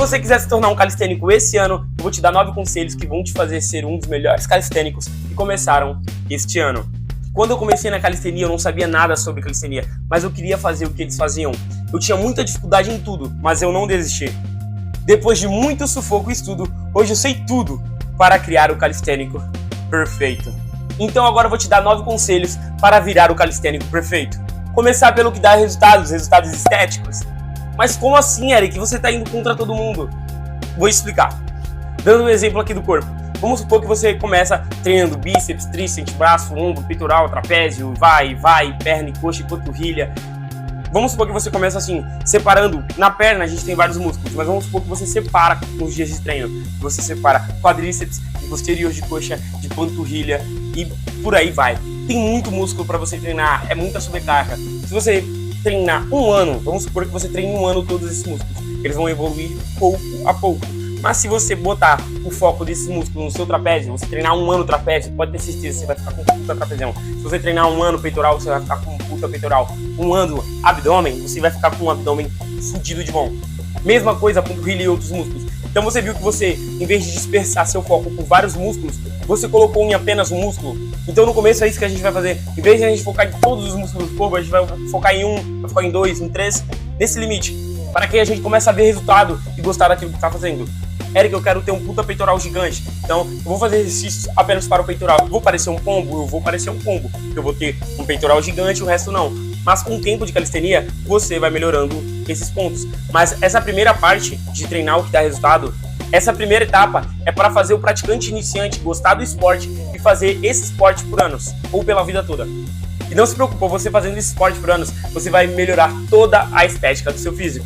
você quiser se tornar um calistênico esse ano, eu vou te dar 9 conselhos que vão te fazer ser um dos melhores calistênicos que começaram este ano. Quando eu comecei na calistenia, eu não sabia nada sobre calistenia, mas eu queria fazer o que eles faziam. Eu tinha muita dificuldade em tudo, mas eu não desisti. Depois de muito sufoco e estudo, hoje eu sei tudo para criar o calistênico perfeito. Então agora eu vou te dar 9 conselhos para virar o calistênico perfeito. Começar pelo que dá resultados estéticos. Mas como assim, Eric? Você está indo contra todo mundo. Vou explicar. Dando um exemplo aqui do corpo. Vamos supor que você começa treinando bíceps, tríceps, braço, ombro, peitoral, trapézio, vai, perna, coxa e panturrilha. Vamos supor que você começa assim, separando. Na perna a gente tem vários músculos, mas vamos supor que você separa nos dias de treino. Você separa quadríceps, posterior de coxa, de panturrilha e por aí vai. Tem muito músculo para você treinar, é muita sobrecarga. Se você treinar um ano, vamos supor que você treine um ano todos esses músculos, eles vão evoluir pouco a pouco. Mas se você botar o foco desses músculos no seu trapézio, você treinar um ano trapézio, pode ter certeza, você vai ficar com puta trapezião. Se você treinar um ano peitoral, você vai ficar com puta peitoral. Um ano abdômen, você vai ficar com um abdômen fudido de bom. Mesma coisa panturrilha e outros músculos. Então você viu que você, em vez de dispersar seu foco por vários músculos, você colocou em apenas um músculo. Então no começo é isso que a gente vai fazer. Em vez de a gente focar em todos os músculos do corpo, a gente vai focar em um, vai focar em 2, em 3, nesse limite. Para que a gente comece a ver resultado e gostar daquilo que está fazendo. Eric, eu quero ter um puta peitoral gigante. Então, eu vou fazer exercícios apenas para o peitoral. Eu vou parecer um pombo? Eu vou parecer um pombo. Eu vou ter um peitoral gigante e o resto não. Mas com o tempo de calistenia, você vai melhorando esses pontos. Mas essa primeira parte de treinar o que dá resultado, essa primeira etapa é para fazer o praticante iniciante gostar do esporte e fazer esse esporte por anos, ou pela vida toda. E não se preocupe, você fazendo esse esporte por anos, você vai melhorar toda a estética do seu físico.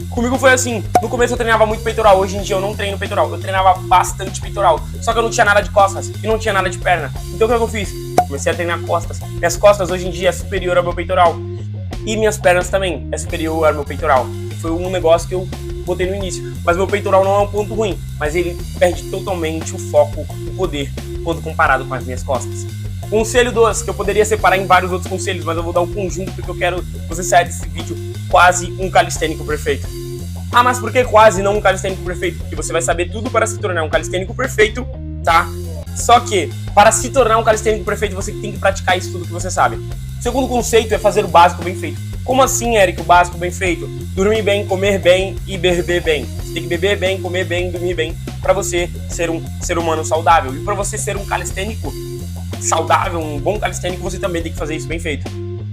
Comigo foi assim, no começo eu treinava muito peitoral, hoje em dia eu não treino peitoral, eu treinava bastante peitoral, só que eu não tinha nada de costas e não tinha nada de perna. Então o que eu fiz? Comecei a treinar costas. Minhas costas hoje em dia é superior ao meu peitoral e minhas pernas também é superior ao meu peitoral. Foi um negócio que eu botei no início, mas meu peitoral não é um ponto ruim, mas ele perde totalmente o foco, o poder, quando comparado com as minhas costas. Conselho 2, que eu poderia separar em vários outros conselhos, mas eu vou dar um conjunto porque eu quero que você saia desse vídeo quase um calistênico perfeito. Ah, mas por que quase não um calistênico perfeito? Porque você vai saber tudo para se tornar um calistênico perfeito, tá? Só que, para se tornar um calistênico perfeito, você tem que praticar isso tudo que você sabe. O segundo conceito é fazer o básico bem feito. Como assim, Eric, o básico bem feito? Dormir bem, comer bem e beber bem. Você tem que beber bem, comer bem, dormir bem, para você ser um ser humano saudável. E para você ser um calistênico saudável, um bom calistênico, você também tem que fazer isso bem feito.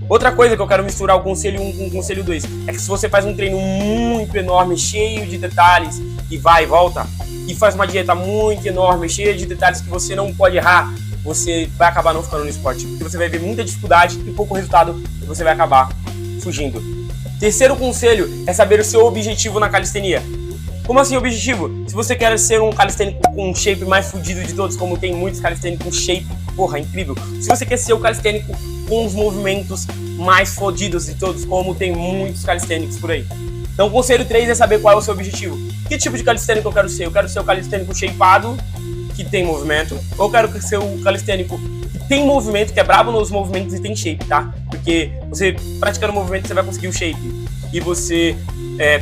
Outra coisa que eu quero misturar o conselho 1 com o conselho 2 é que se você faz um treino muito enorme, cheio de detalhes, e vai e volta, e faz uma dieta muito enorme, cheia de detalhes que você não pode errar, você vai acabar não ficando no esporte, porque você vai ver muita dificuldade e pouco resultado e você vai acabar fugindo. Terceiro conselho é saber o seu objetivo na calistenia. Como assim objetivo? Se você quer ser um calistênico com um shape mais fudido de todos, como tem muitos calistênicos com shape, porra, incrível. Se você quer ser o calistênico com os movimentos mais fodidos de todos, como tem muitos calistênicos por aí. Então o conselho 3 é saber qual é o seu objetivo. Que tipo de calistênico eu quero ser? Eu quero ser o calistênico shapeado, que tem movimento, ou eu quero ser o calistênico que tem movimento, que é brabo nos movimentos e tem shape, tá? Porque você praticando movimento, você vai conseguir o shape. E você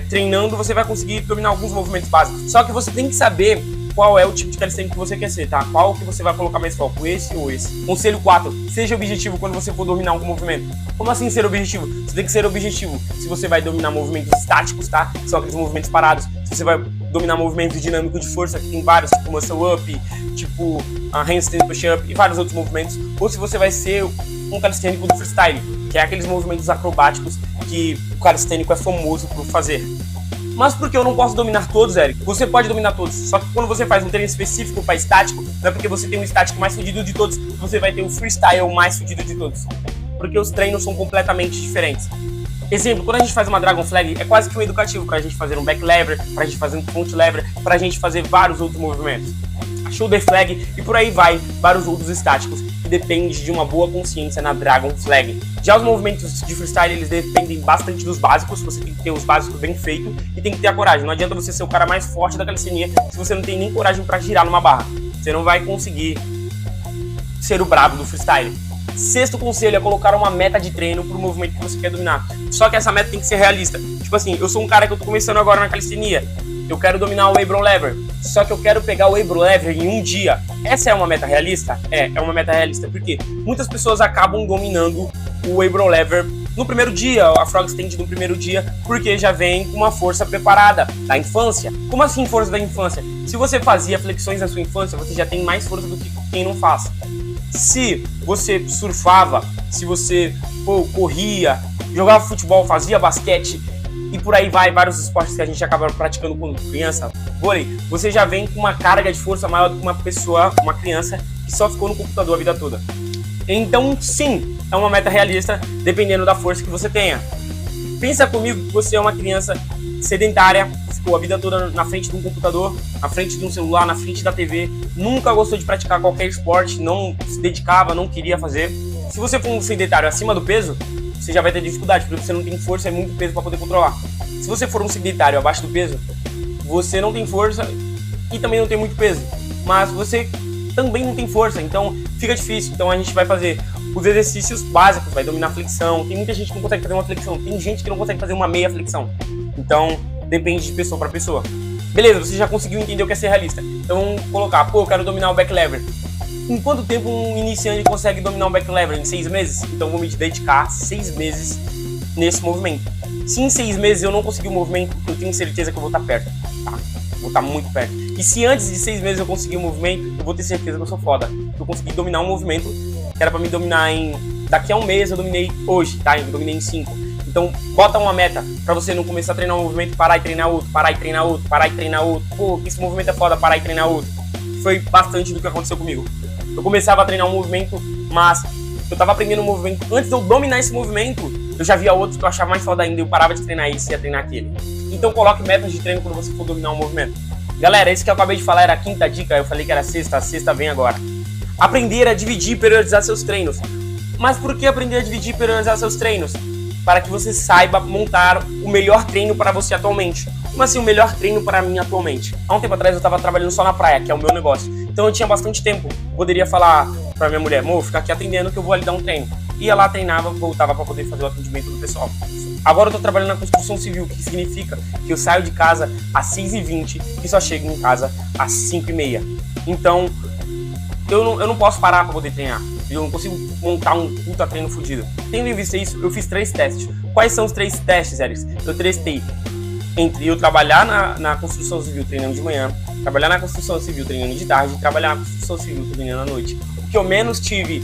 treinando, você vai conseguir dominar alguns movimentos básicos. Só que você tem que saber qual é o tipo de calistênico que você quer ser, tá? Qual que você vai colocar mais foco, esse ou esse. Conselho 4, seja objetivo quando você for dominar algum movimento. Como assim ser objetivo? Você tem que ser objetivo se você vai dominar movimentos estáticos, tá? Que são aqueles movimentos parados. Se você vai dominar movimentos dinâmicos de força, que tem vários, tipo muscle up, tipo handstand push-up e vários outros movimentos. Ou se você vai ser um calistênico do freestyle, que é aqueles movimentos acrobáticos que o calistênico é famoso por fazer. Mas por que eu não posso dominar todos, Eric? Você pode dominar todos, só que quando você faz um treino específico para estático, não é porque você tem um estático mais fudido de todos, você vai ter o freestyle mais fudido de todos. Porque os treinos são completamente diferentes. Exemplo, quando a gente faz uma Dragon Flag, é quase que um educativo pra gente fazer um back lever, pra gente fazer um front lever, pra gente fazer vários outros movimentos. A shoulder flag e por aí vai, vários outros estáticos, que depende de uma boa consciência na Dragon Flag. Já os movimentos de freestyle, eles dependem bastante dos básicos, você tem que ter os básicos bem feitos e tem que ter a coragem. Não adianta você ser o cara mais forte da calistenia se você não tem nem coragem pra girar numa barra. Você não vai conseguir ser o brabo do freestyle. Sexto conselho é colocar uma meta de treino pro movimento que você quer dominar. Só que essa meta tem que ser realista. Tipo assim, eu sou um cara que eu tô começando agora na calistenia. eu quero dominar o Abron Lever, só que eu quero pegar o Abron Lever em um dia. Essa é uma meta realista? É uma meta realista, porque muitas pessoas acabam dominando o Abron Lever no primeiro dia, a Frog Stand no primeiro dia, porque já vem com uma força preparada da infância. Como assim força da infância? Se você fazia flexões na sua infância, você já tem mais força do que quem não faz. Se você surfava, se você corria, jogava futebol, fazia basquete e por aí vai, vários esportes que a gente acaba praticando quando criança, vôlei, você já vem com uma carga de força maior do que uma pessoa, uma criança que só ficou no computador a vida toda. Então, sim, é uma meta realista, dependendo da força que você tenha. Pensa comigo que você é uma criança sedentária, ficou a vida toda na frente de um computador, na frente de um celular, na frente da TV, nunca gostou de praticar qualquer esporte, não se dedicava, não queria fazer. Se você for um sedentário acima do peso, você já vai ter dificuldade, porque você não tem força, é muito peso para poder controlar. Se você for um sedentário abaixo do peso, você não tem força e também não tem muito peso, mas você também não tem força, então fica difícil. Então a gente vai fazer os exercícios básicos, vai dominar a flexão. Tem muita gente que não consegue fazer uma flexão, tem gente que não consegue fazer uma meia flexão. Então depende de pessoa para pessoa. Beleza, você já conseguiu entender o que é ser realista. Então vamos colocar, eu quero dominar o back lever. Em quanto tempo um iniciante consegue dominar um back lever? Em 6 meses? Então vou me dedicar 6 meses nesse movimento. Se em 6 meses eu não conseguir o movimento, eu tenho certeza que eu vou estar perto, tá? Vou estar muito perto. E se antes de 6 meses eu conseguir o movimento, eu vou ter certeza que eu sou foda. Eu consegui dominar um movimento que era pra me dominar daqui a um mês, eu dominei hoje, tá? Eu dominei em 5. Então bota uma meta pra você não começar a treinar um movimento, parar e treinar outro, parar e treinar outro, parar e treinar outro. Pô, esse movimento é foda, parar e treinar outro. Foi bastante do que aconteceu comigo. Eu começava a treinar um movimento, mas eu tava aprendendo um movimento. Antes de eu dominar esse movimento, eu já via outros que eu achava mais foda ainda. Eu parava de treinar esse e ia treinar aquele. Então coloque metas de treino quando você for dominar um movimento. Galera, esse que eu acabei de falar era a 5ª dica. Eu falei que era a 6ª vem agora. Aprender a dividir e periodizar seus treinos. Mas por que aprender a dividir e periodizar seus treinos? Para que você saiba montar o melhor treino para você atualmente. Como assim o melhor treino para mim atualmente? Há um tempo atrás eu estava trabalhando só na praia, que é o meu negócio. Então eu tinha bastante tempo. Eu poderia falar para minha mulher, amor, fica aqui atendendo que eu vou ali dar um treino. Ia lá, treinava, voltava para poder fazer o atendimento do pessoal. Agora eu tô trabalhando na construção civil, que significa que eu saio de casa às 6h20 e só chego em casa às 5h30. Então, eu não posso parar para poder treinar. Eu não consigo montar um puta treino fodido. Tendo em vista isso, eu fiz 3 testes. Quais são os 3 testes, Eric? Eu testei entre eu trabalhar na construção civil treinando de manhã, trabalhar na construção civil treinando de tarde, e trabalhar na construção civil treinando à noite. O que eu menos tive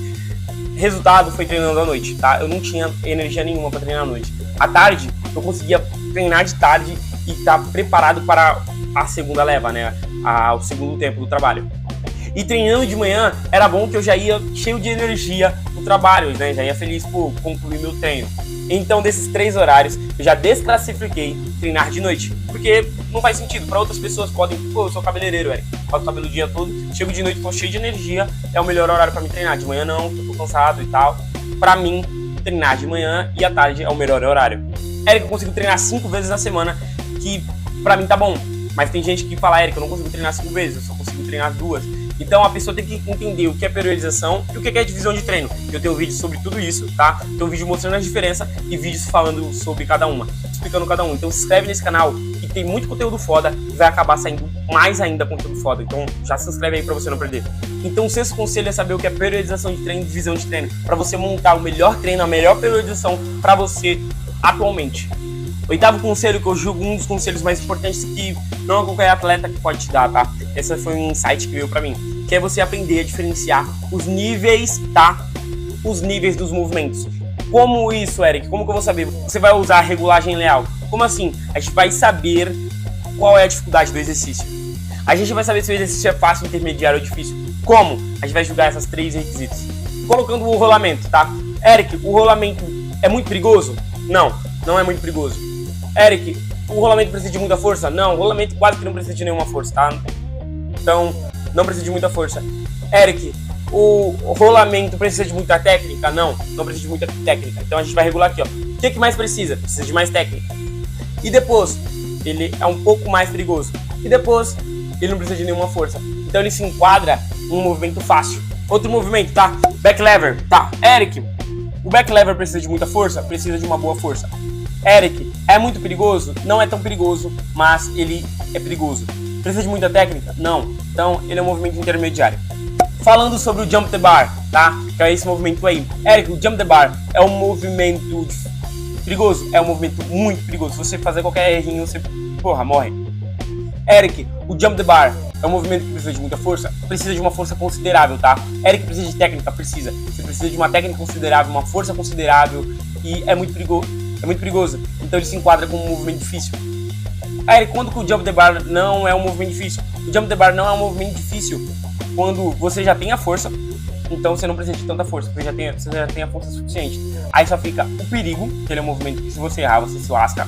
resultado foi treinando à noite, tá? Eu não tinha energia nenhuma para treinar à noite. À tarde, eu conseguia treinar de tarde e estar preparado para a segunda leva, né? O segundo tempo do trabalho. E treinando de manhã, era bom que eu já ia cheio de energia no trabalho, né? Já ia feliz por concluir meu treino. Então, desses 3 horários, eu já desclassifiquei treinar de noite. Porque não faz sentido. Para outras pessoas podem... Pô, eu sou cabeleireiro, Eric. Faço cabelo o dia todo. Chego de noite, tô cheio de energia. É o melhor horário para me treinar. De manhã não, eu tô cansado e tal. Para mim, treinar de manhã e à tarde é o melhor horário. Eric, eu consigo treinar 5 vezes na semana, que para mim tá bom. Mas tem gente que fala, Eric, eu não consigo treinar 5 vezes, eu só consigo treinar 2. Então a pessoa tem que entender o que é periodização e o que é divisão de treino. Eu tenho um vídeo sobre tudo isso, tá? Tem um vídeo mostrando a diferença e vídeos falando sobre cada uma, explicando cada um. Então se inscreve nesse canal que tem muito conteúdo foda e vai acabar saindo mais ainda conteúdo foda. Então já se inscreve aí pra você não perder. Então o sexto conselho é saber o que é periodização de treino e divisão de treino, pra você montar o melhor treino, a melhor periodização pra você atualmente. 8º conselho, que eu julgo um dos conselhos mais importantes que não é qualquer atleta que pode te dar, tá? Esse foi um insight que veio pra mim, que é você aprender a diferenciar os níveis, tá? Os níveis dos movimentos. Como isso, Eric? Como que eu vou saber? Você vai usar a regulagem leal. Como assim? A gente vai saber qual é a dificuldade do exercício. A gente vai saber se o exercício é fácil, intermediário ou difícil. Como? A gente vai julgar essas 3 requisitos. Colocando o rolamento, tá? Eric, o rolamento é muito perigoso? Não, não é muito perigoso. Eric, o rolamento precisa de muita força? Não, o rolamento quase que não precisa de nenhuma força, tá? Então, não precisa de muita força. Eric, o rolamento precisa de muita técnica? Não, não precisa de muita técnica. Então a gente vai regular aqui, ó. O que mais precisa? Precisa de mais técnica. E depois, ele é um pouco mais perigoso. E depois, ele não precisa de nenhuma força. Então ele se enquadra em um movimento fácil. Outro movimento, tá? Back lever, tá? Eric, o back lever precisa de muita força? Precisa de uma boa força. Eric, É muito perigoso? Não é tão perigoso, mas ele é perigoso. Precisa de muita técnica? Não. Então, ele é um movimento intermediário. Falando sobre o Jump the Bar, tá? Que é esse movimento aí. Eric, o Jump the Bar é um movimento perigoso? É um movimento muito perigoso. Se você fazer qualquer errinho, você, porra, morre. Eric, o Jump the Bar é um movimento que precisa de muita força? Precisa de uma força considerável, tá? Eric, precisa de técnica? Precisa. Você precisa de uma técnica considerável, uma força considerável e é muito perigoso. Então ele se enquadra como um movimento difícil. Eric, quando que o Jump the Bar não é um movimento difícil? O Jump the Bar não é um movimento difícil quando você já tem a força, então você não precisa de tanta força, porque você já tem a força suficiente. Aí só fica o perigo, que ele é um movimento que se você errar, você se lasca.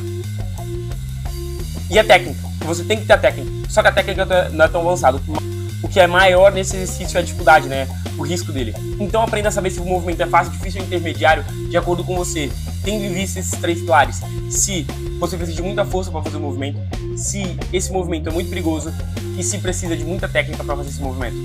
E a técnica, que você tem que ter a técnica, só que a técnica não é tão avançada. O que é maior nesse exercício é a dificuldade, né? O risco dele. Então aprenda a saber se o movimento é fácil, difícil ou intermediário, de acordo com você. Tendo em vista esses 3 pilares. Se você precisa de muita força para fazer o movimento, se esse movimento é muito perigoso e se precisa de muita técnica para fazer esse movimento.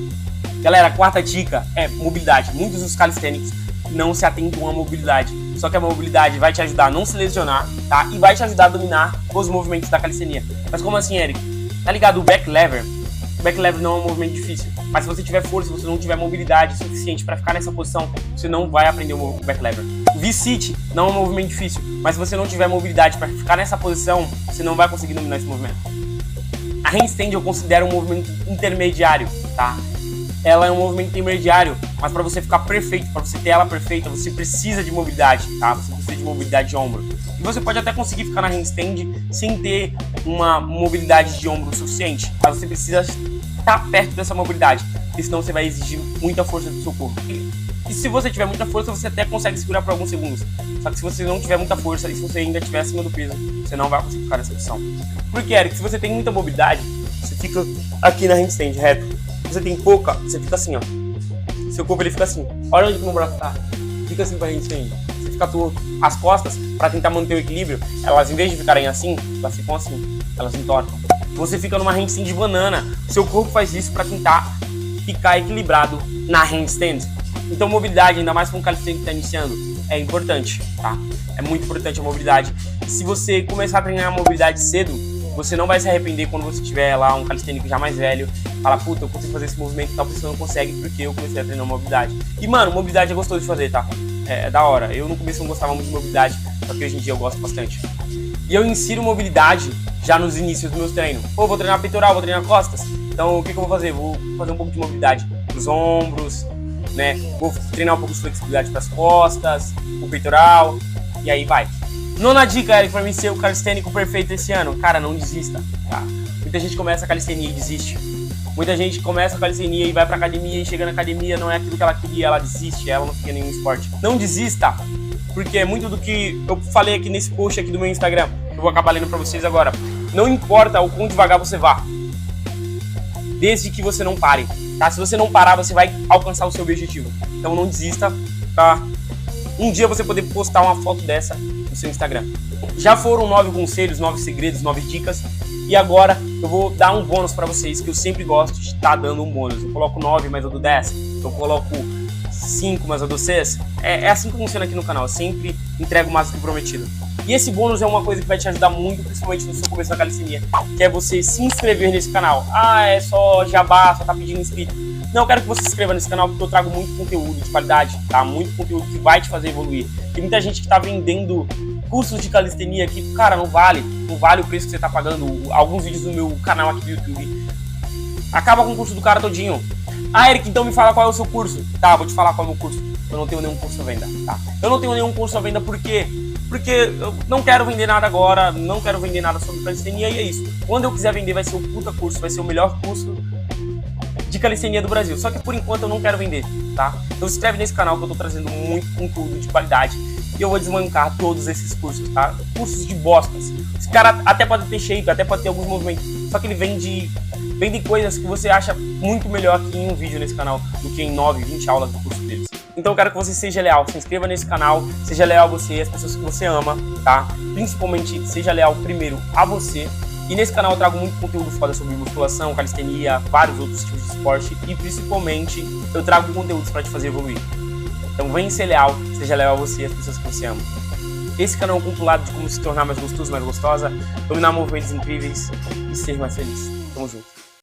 Galera, a quarta dica é mobilidade. Muitos dos calistênicos não se atentam à mobilidade. Só que a mobilidade vai te ajudar a não se lesionar, tá? E vai te ajudar a dominar os movimentos da calistenia. Mas como assim, Eric? Tá ligado? O back lever. O back lever não é um movimento difícil. Mas se você tiver força, se você não tiver mobilidade suficiente para ficar nessa posição, você não vai aprender o back lever. O V-sit não é um movimento difícil. Mas se você não tiver mobilidade para ficar nessa posição, você não vai conseguir dominar esse movimento. A handstand eu considero um movimento intermediário, tá? Ela é um movimento intermediário, mas para você ficar perfeito, para você ter ela perfeita, você precisa de mobilidade, tá? Você precisa de mobilidade de ombro. E você pode até conseguir ficar na handstand sem ter uma mobilidade de ombro suficiente, mas você precisa estar perto dessa mobilidade, porque senão você vai exigir muita força do seu corpo. E se você tiver muita força, você até consegue segurar por alguns segundos. Só que se você não tiver muita força e se você ainda estiver acima do peso, você não vai conseguir ficar nessa posição. Por que, Eric? Se você tem muita mobilidade, você fica aqui na handstand, reto. Se você tem pouca, você fica assim, ó. Seu corpo ele fica assim. Olha onde que meu braço tá. Fica assim pra handstand. Você fica torto. As costas, pra tentar manter o equilíbrio, elas em vez de ficarem assim, elas ficam assim. Elas entortam. Você fica numa handstand de banana. Seu corpo faz isso pra tentar ficar equilibrado na handstand. Então mobilidade, ainda mais com um calistênico que tá iniciando, é importante, tá? É muito importante a mobilidade. E se você começar a treinar a mobilidade cedo, você não vai se arrepender quando você tiver lá um calistênico já mais velho, fala, puta, eu consigo fazer esse movimento e tal, você não consegue porque eu comecei a treinar mobilidade. E mano, mobilidade é gostoso de fazer, tá? É da hora. Eu no começo não gostava muito de mobilidade, só que hoje em dia eu gosto bastante. E eu insiro mobilidade já nos inícios dos meus treinos. Pô, vou treinar peitoral, vou treinar costas. Então o que eu vou fazer? Vou fazer um pouco de mobilidade pros ombros, né? Vou treinar um pouco de flexibilidade pras costas, o peitoral, e aí vai. Nona dica, Eric, pra mim ser o calistênico perfeito esse ano. Cara, não desista, tá? Muita gente começa a calistenia e desiste. Muita gente começa a calistenia e vai pra academia e chega na academia, não é aquilo que ela queria, ela desiste, ela não fica em nenhum esporte. Não desista, porque é muito do que eu falei aqui nesse post aqui do meu Instagram, que eu vou acabar lendo pra vocês agora. Não importa o quão devagar você vá, desde que você não pare, tá? Se você não parar, você vai alcançar o seu objetivo. Então não desista, tá? Um dia você poder postar uma foto dessa no seu Instagram. Já foram 9 conselhos, 9 segredos, 9 dicas. E agora eu vou dar um bônus pra vocês, que eu sempre gosto de estar dando um bônus. Eu coloco 9, mas eu dou 10. Eu coloco 5, mas eu dou 6. É assim que funciona aqui no canal. Eu sempre entrego mais do que prometido. E esse bônus é uma coisa que vai te ajudar muito, principalmente no seu começo da calistenia, que é você se inscrever nesse canal. Ah, é só jabá, só tá pedindo inscrito. Não, eu quero que você se inscreva nesse canal porque eu trago muito conteúdo de qualidade, tá? Muito conteúdo que vai te fazer evoluir. Tem muita gente que tá vendendo cursos de calistenia que, cara, não vale o preço que você tá pagando. Alguns vídeos do meu canal aqui do YouTube. Acaba com o curso do cara todinho. Ah, Eric, então me fala qual é o seu curso. Tá, vou te falar qual é o meu curso. Eu não tenho nenhum curso à venda, tá? Eu não tenho nenhum curso à venda porque eu não quero vender nada agora, não quero vender nada sobre calistenia e é isso. Quando eu quiser vender vai ser o puta curso, vai ser o melhor curso de calistenia do Brasil. Só que por enquanto eu não quero vender, tá? Então se inscreve nesse canal que eu tô trazendo muito conteúdo de qualidade e eu vou desmancar todos esses cursos, tá? Cursos de bostas. Esse cara até pode ter shape, até pode ter alguns movimentos, só que ele vende coisas que você acha muito melhor aqui em um vídeo nesse canal do que em 9, 20 aulas do curso deles. Então eu quero que você seja leal, se inscreva nesse canal, seja leal a você, as pessoas que você ama, tá? Principalmente seja leal primeiro a você. E nesse canal eu trago muito conteúdo foda sobre musculação, calistenia, vários outros tipos de esporte e principalmente eu trago conteúdos para te fazer evoluir. Então vem ser leal, seja leal a você e as pessoas que você ama. Esse canal é um compilado de como se tornar mais gostoso, mais gostosa, dominar movimentos incríveis e ser mais feliz. Tamo junto.